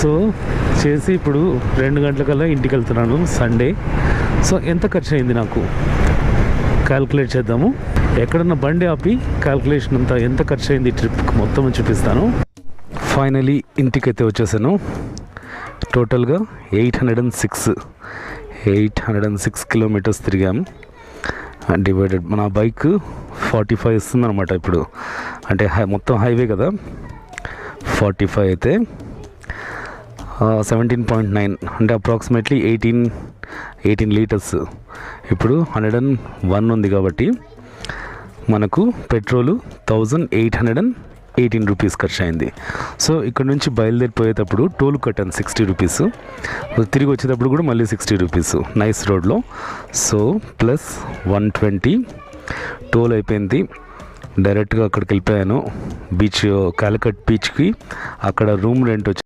So చేసి ఇప్పుడు 2 గంటలకల్లా ఇంటికి వెళ్తున్నాను సండే. సో ఎంత ఖర్చు అయింది నాకు క్యాల్కులేట్ చేద్దాము. ఎక్కడన్నా బండి ఆపి క్యాల్కులేషన్ అంతా ఎంత ఖర్చు అయింది ట్రిప్కి మొత్తం చూపిస్తాను. ఫైనలీ ఇంటికైతే వచ్చేసాను. టోటల్గా 806 కిలోమీటర్స్ తిరిగాము. డివైడెడ్ మన బైక్ 45 ఇస్తుంది అనమాట ఇప్పుడు. అంటే మొత్తం హైవే కదా, 45 అయితే 17.9 అంటే అప్రాక్సిమేట్లీ 18 లీటర్స్. ఇప్పుడు 101 ఉంది కాబట్టి మనకు పెట్రోలు 1818 రూపీస్ ఖర్చు అయింది. సో ఇక్కడ నుంచి బయలుదేరిపోయేటప్పుడు టోల్ కట్టాను 60 రూపీస్. తిరిగి వచ్చేటప్పుడు కూడా మళ్ళీ 60 రూపీస్ నైస్ రోడ్లో. సో ప్లస్ 120 టోల్ అయిపోయింది. డైరెక్ట్గా అక్కడికి వెళ్ళిపోయాను బీచ్, కాలికట్ బీచ్కి. అక్కడ రూమ్ రెంట్ వచ్చి